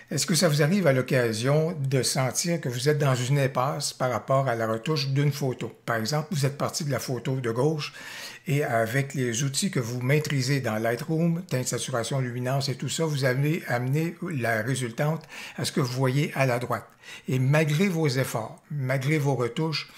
Est-ce que ça vous arrive à l'occasion de sentir que vous êtes dans une impasse par rapport à la retouche d'une photo? Par exemple, vous êtes parti de la photo de gauche et avec les outils que vous maîtrisez dans Lightroom, teinte, saturation, luminance et tout ça, vous avez amené la résultante à ce que vous voyez à la droite. Et malgré vos efforts, malgré vos retouches,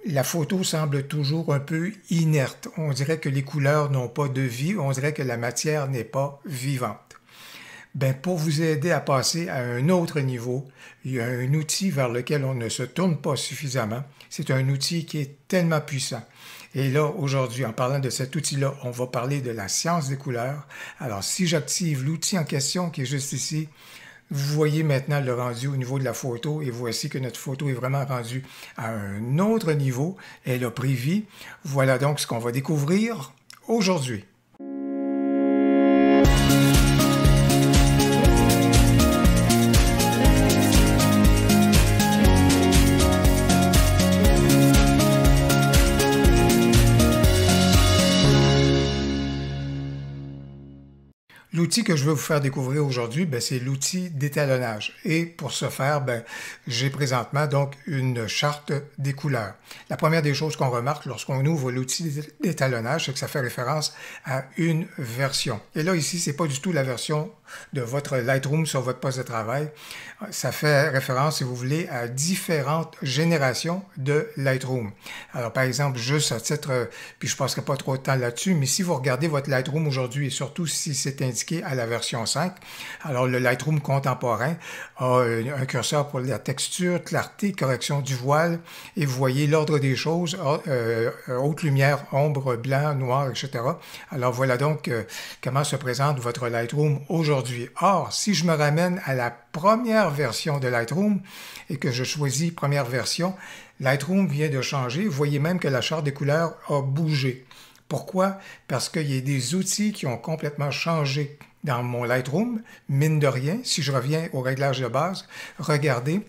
la photo semble toujours un peu inerte. On dirait que les couleurs n'ont pas de vie, on dirait que la matière n'est pas vivante. Ben, pour vous aider à passer à un autre niveau, il y a un outil vers lequel on ne se tourne pas suffisamment. C'est un outil qui est tellement puissant. Et là, aujourd'hui, en parlant de cet outil-là, on va parler de la science des couleurs. Alors, si j'active l'outil en question qui est juste ici, vous voyez maintenant le rendu au niveau de la photo et voici que notre photo est vraiment rendue à un autre niveau. Elle a pris vie. Voilà donc ce qu'on va découvrir aujourd'hui. L'outil que je veux vous faire découvrir aujourd'hui, c'est l'outil d'étalonnage. Et pour ce faire, j'ai présentement donc une charte des couleurs. La première des choses qu'on remarque lorsqu'on ouvre l'outil d'étalonnage, c'est que ça fait référence à une version. Et là, ici, c'est pas du tout la version de votre Lightroom sur votre poste de travail. Ça fait référence, si vous voulez, à différentes générations de Lightroom. Alors, par exemple, juste à titre, puis je ne passerai pas trop de temps là-dessus, mais si vous regardez votre Lightroom aujourd'hui, et surtout si c'est indiqué à la version 5, alors le Lightroom contemporain a un curseur pour la texture, clarté, correction du voile, et vous voyez l'ordre des choses, haute lumière, ombre, blanc, noir, etc. Alors, voilà donc comment se présente votre Lightroom aujourd'hui. Or, si je me ramène à la première version de Lightroom et que je choisis première version, Lightroom vient de changer. Vous voyez même que la charte des couleurs a bougé. Pourquoi? Parce qu'il y a des outils qui ont complètement changé dans mon Lightroom. Mine de rien, si je reviens au réglage de base, regardez,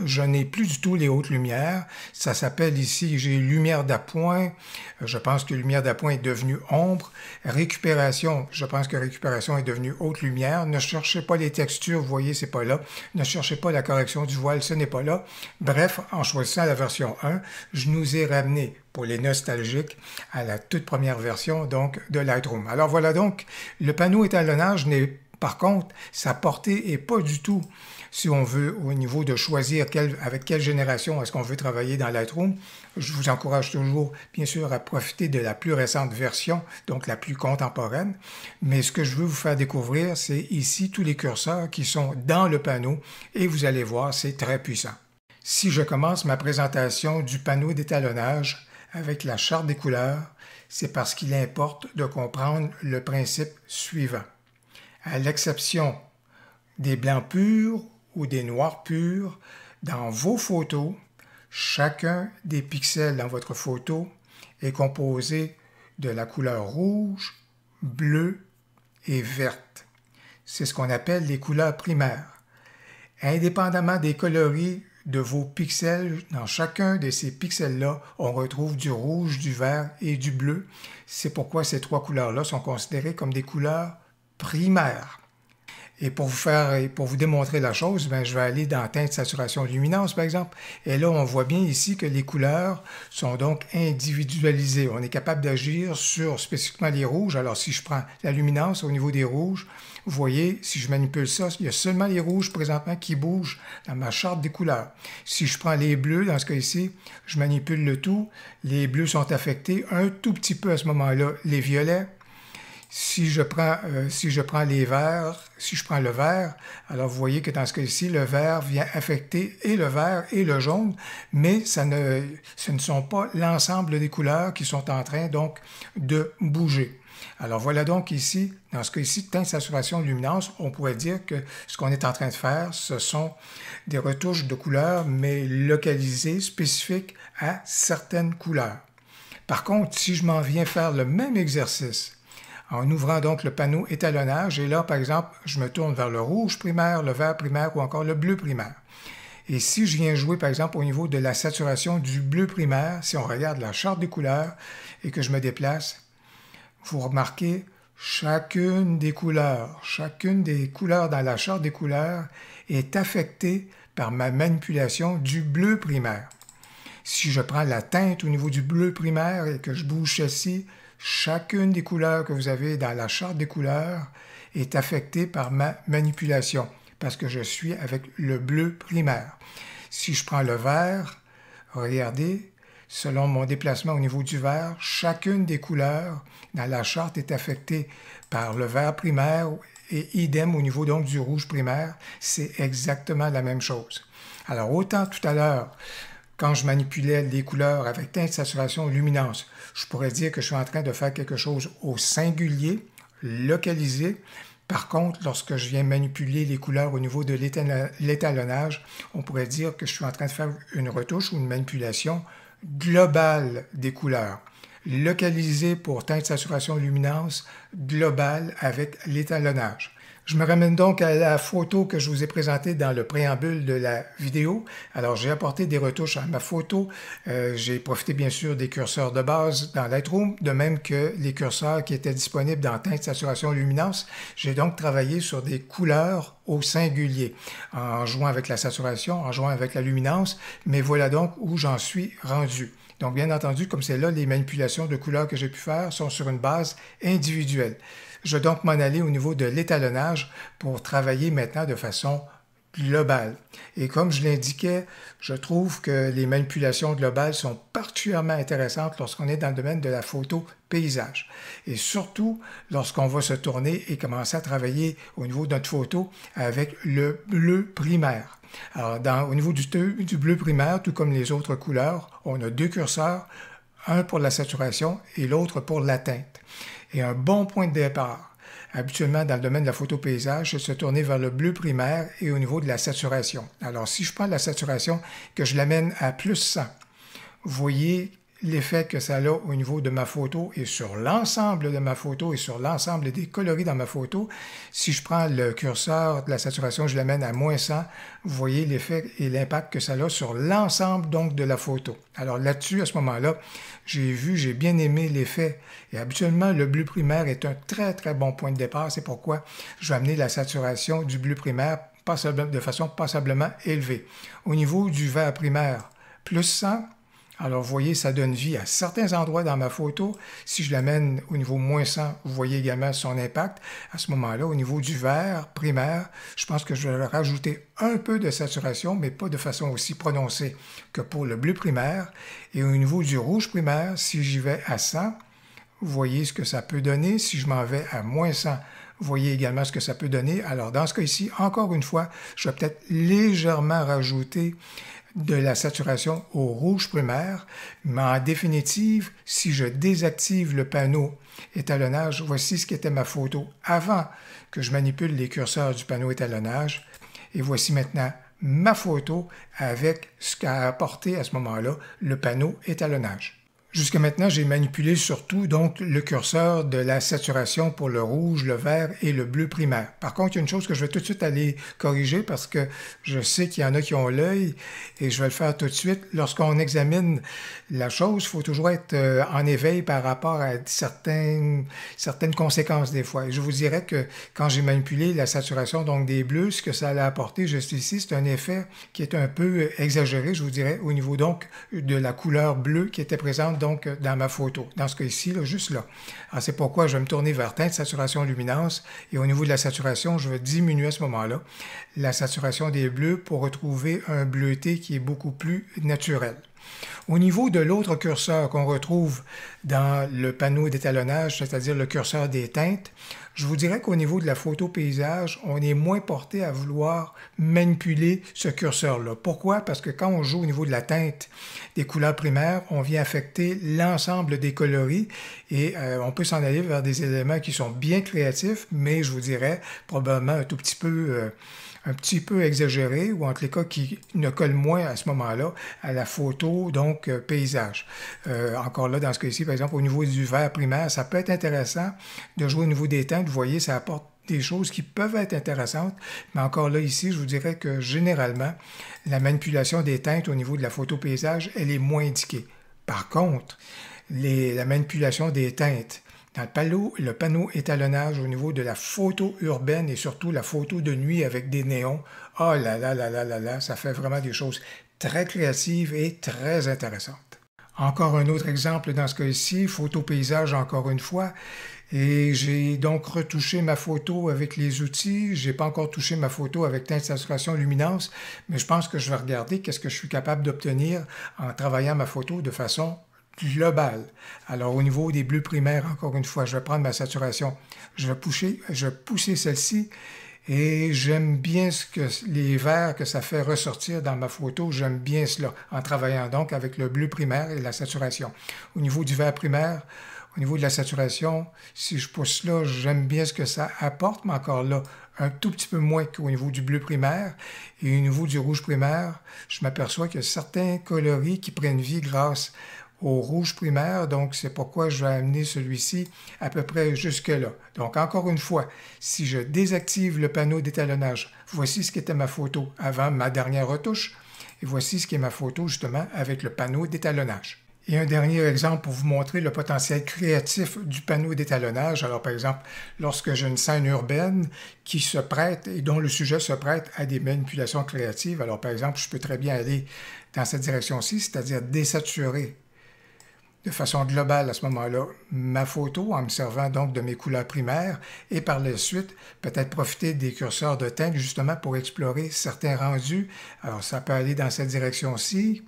je n'ai plus du tout les hautes lumières. Ça s'appelle ici, j'ai lumière d'appoint. Je pense que lumière d'appoint est devenue ombre. Récupération, je pense que récupération est devenue haute lumière. Ne cherchez pas les textures, vous voyez, c'est pas là. Ne cherchez pas la correction du voile, ce n'est pas là. Bref, en choisissant la version 1, je nous ai ramené, pour les nostalgiques, à la toute première version donc de Lightroom. Alors voilà donc, le panneau étalonnage n'est par contre, sa portée n'est pas du tout, si on veut, au niveau de choisir avec quelle génération est-ce qu'on veut travailler dans Lightroom. Je vous encourage toujours, bien sûr, à profiter de la plus récente version, donc la plus contemporaine. Mais ce que je veux vous faire découvrir, c'est ici tous les curseurs qui sont dans le panneau et vous allez voir, c'est très puissant. Si je commence ma présentation du panneau d'étalonnage avec la charte des couleurs, c'est parce qu'il importe de comprendre le principe suivant. À l'exception des blancs purs ou des noirs purs, dans vos photos, chacun des pixels dans votre photo est composé de la couleur rouge, bleue et verte. C'est ce qu'on appelle les couleurs primaires. Indépendamment des coloris de vos pixels, dans chacun de ces pixels-là, on retrouve du rouge, du vert et du bleu. C'est pourquoi ces trois couleurs-là sont considérées comme des couleurs primaire. Et pour vous démontrer la chose, je vais aller dans teinte, saturation, luminance, par exemple. Et là, on voit bien ici que les couleurs sont donc individualisées. On est capable d'agir sur spécifiquement les rouges. Alors, si je prends la luminance au niveau des rouges, vous voyez, si je manipule ça, il y a seulement les rouges présentement qui bougent dans ma charte des couleurs. Si je prends les bleus, dans ce cas ici, je manipule le tout. Les bleus sont affectés un tout petit peu à ce moment-là. Les violets. Si je prends les verts, si je prends le vert, alors vous voyez que dans ce cas-ci, le vert vient affecter et le vert et le jaune, mais ce ne sont pas l'ensemble des couleurs qui sont en train donc de bouger. Alors voilà donc ici, dans ce cas-ci, teinte, saturation, luminance, on pourrait dire que ce qu'on est en train de faire, ce sont des retouches de couleurs, mais localisées, spécifiques à certaines couleurs. Par contre, si je m'en viens faire le même exercice, en ouvrant donc le panneau étalonnage, et là, par exemple, je me tourne vers le rouge primaire, le vert primaire ou encore le bleu primaire. Et si je viens jouer, par exemple, au niveau de la saturation du bleu primaire, si on regarde la charte des couleurs et que je me déplace, vous remarquez, chacune des couleurs dans la charte des couleurs est affectée par ma manipulation du bleu primaire. Si je prends la teinte au niveau du bleu primaire et que je bouge celle-ci, chacune des couleurs que vous avez dans la charte des couleurs est affectée par ma manipulation parce que je suis avec le bleu primaire. Si je prends le vert, regardez, selon mon déplacement au niveau du vert, chacune des couleurs dans la charte est affectée par le vert primaire et idem au niveau donc du rouge primaire, c'est exactement la même chose. Alors autant tout à l'heure, quand je manipulais les couleurs avec teinte, saturation, luminance, je pourrais dire que je suis en train de faire quelque chose au singulier, localisé. Par contre, lorsque je viens manipuler les couleurs au niveau de l'étalonnage, on pourrait dire que je suis en train de faire une retouche ou une manipulation globale des couleurs. Localisé pour teinte, saturation, luminance, globale avec l'étalonnage. Je me ramène donc à la photo que je vous ai présentée dans le préambule de la vidéo. Alors, j'ai apporté des retouches à ma photo. J'ai profité bien sûr des curseurs de base dans Lightroom, de même que les curseurs qui étaient disponibles dans teinte, saturation, luminance. J'ai donc travaillé sur des couleurs au singulier, en jouant avec la saturation, en jouant avec la luminance, mais voilà donc où j'en suis rendu. Donc, bien entendu, comme c'est là, les manipulations de couleurs que j'ai pu faire sont sur une base individuelle. Je vais donc m'en aller au niveau de l'étalonnage pour travailler maintenant de façon globale. Et comme je l'indiquais, je trouve que les manipulations globales sont particulièrement intéressantes lorsqu'on est dans le domaine de la photo paysage. Et surtout lorsqu'on va se tourner et commencer à travailler au niveau de notre photo avec le bleu primaire. Alors, au niveau du bleu primaire, tout comme les autres couleurs, on a deux curseurs, un pour la saturation et l'autre pour la teinte. Et un bon point de départ, habituellement dans le domaine de la photo paysage, c'est de se tourner vers le bleu primaire et au niveau de la saturation. Alors, si je prends la saturation, que je l'amène à plus 100, vous voyez l'effet que ça a au niveau de ma photo et sur l'ensemble de ma photo et sur l'ensemble des coloris dans ma photo. Si je prends le curseur de la saturation, je l'amène à moins 100, vous voyez l'effet et l'impact que ça a sur l'ensemble donc de la photo. Alors là-dessus, à ce moment-là, j'ai bien aimé l'effet. Et habituellement, le bleu primaire est un très, très bon point de départ. C'est pourquoi je vais amener la saturation du bleu primaire de façon passablement élevée. Au niveau du vert primaire, plus 100, alors, vous voyez, ça donne vie à certains endroits dans ma photo. Si je l'amène au niveau moins 100, vous voyez également son impact. À ce moment-là, au niveau du vert primaire, je pense que je vais rajouter un peu de saturation, mais pas de façon aussi prononcée que pour le bleu primaire. Et au niveau du rouge primaire, si j'y vais à 100, vous voyez ce que ça peut donner. Si je m'en vais à moins 100, vous voyez également ce que ça peut donner. Alors, dans ce cas ici, encore une fois, je vais peut-être légèrement rajouter de la saturation au rouge primaire, mais en définitive, si je désactive le panneau étalonnage, voici ce qu'était ma photo avant que je manipule les curseurs du panneau étalonnage. Et voici maintenant ma photo avec ce qu'a apporté à ce moment-là le panneau étalonnage. Jusqu'à maintenant, j'ai manipulé surtout donc le curseur de la saturation pour le rouge, le vert et le bleu primaire. Par contre, il y a une chose que je vais tout de suite aller corriger parce que je sais qu'il y en a qui ont l'œil et je vais le faire tout de suite. Lorsqu'on examine la chose, il faut toujours être en éveil par rapport à certaines conséquences des fois. Et je vous dirais que quand j'ai manipulé la saturation donc des bleus, ce que ça allait apporter juste ici, c'est un effet qui est un peu exagéré, je vous dirais, au niveau donc de la couleur bleue qui était présente donc dans ma photo, dans ce cas-ci, juste là. Alors, c'est pourquoi je vais me tourner vers teinte, saturation, luminance, et au niveau de la saturation, je vais diminuer à ce moment-là la saturation des bleus pour retrouver un bleuté qui est beaucoup plus naturel. Au niveau de l'autre curseur qu'on retrouve dans le panneau d'étalonnage, c'est-à-dire le curseur des teintes, je vous dirais qu'au niveau de la photo paysage, on est moins porté à vouloir manipuler ce curseur-là. Pourquoi? Parce que quand on joue au niveau de la teinte des couleurs primaires, on vient affecter l'ensemble des coloris et on peut s'en aller vers des éléments qui sont bien créatifs, mais je vous dirais probablement un petit peu exagéré ou en tous les cas qui ne colle moins à ce moment-là à la photo, donc paysage. Encore là, dans ce cas-ci, par exemple, au niveau du vert primaire, ça peut être intéressant de jouer au niveau des teintes. Vous voyez, ça apporte des choses qui peuvent être intéressantes, mais encore là, ici, je vous dirais que généralement, la manipulation des teintes au niveau de la photo paysage, elle est moins indiquée. Par contre, la manipulation des teintes Dans le panneau étalonnage au niveau de la photo urbaine et surtout la photo de nuit avec des néons, oh là là là là là là, ça fait vraiment des choses très créatives et très intéressantes. Encore un autre exemple dans ce cas-ci, photo paysage encore une fois. Et j'ai donc retouché ma photo avec les outils. J'ai pas encore touché ma photo avec teinte, saturation, luminance, mais je pense que je vais regarder qu'est-ce que je suis capable d'obtenir en travaillant ma photo de façon globale. Alors au niveau des bleus primaires, encore une fois, je vais prendre ma saturation. Je vais pousser celle-ci. Et j'aime bien les verts que ça fait ressortir dans ma photo. J'aime bien cela en travaillant donc avec le bleu primaire et la saturation. Au niveau du vert primaire, au niveau de la saturation, si je pousse là, j'aime bien ce que ça apporte, mais encore là, un tout petit peu moins qu'au niveau du bleu primaire. Et au niveau du rouge primaire, je m'aperçois qu'il y a certains coloris qui prennent vie grâce au rouge primaire, donc c'est pourquoi je vais amener celui-ci à peu près jusque-là. Donc encore une fois, si je désactive le panneau d'étalonnage, voici ce qu'était ma photo avant ma dernière retouche, et voici ce qui est ma photo justement avec le panneau d'étalonnage. Et un dernier exemple pour vous montrer le potentiel créatif du panneau d'étalonnage. Alors, par exemple, lorsque j'ai une scène urbaine qui se prête et dont le sujet se prête à des manipulations créatives, alors, par exemple, je peux très bien aller dans cette direction-ci, c'est-à-dire désaturer de façon globale à ce moment-là ma photo en me servant donc de mes couleurs primaires et par la suite peut-être profiter des curseurs de teinte justement pour explorer certains rendus. Alors, ça peut aller dans cette direction-ci,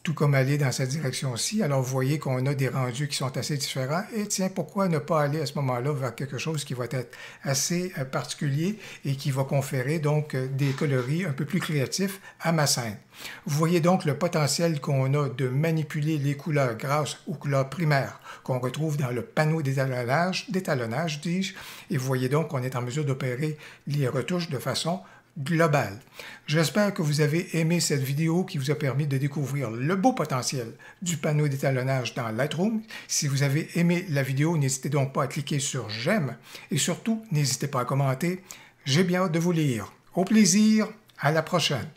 tout comme aller dans cette direction-ci. Alors, vous voyez qu'on a des rendus qui sont assez différents. Et tiens, pourquoi ne pas aller à ce moment-là vers quelque chose qui va être assez particulier et qui va conférer donc des coloris un peu plus créatifs à ma scène. Vous voyez donc le potentiel qu'on a de manipuler les couleurs grâce aux couleurs primaires qu'on retrouve dans le panneau d'étalonnage, dis-je. Et vous voyez donc qu'on est en mesure d'opérer les retouches de façon global. J'espère que vous avez aimé cette vidéo qui vous a permis de découvrir le beau potentiel du panneau d'étalonnage dans Lightroom. Si vous avez aimé la vidéo, n'hésitez donc pas à cliquer sur j'aime et surtout, n'hésitez pas à commenter. J'ai bien hâte de vous lire. Au plaisir, à la prochaine.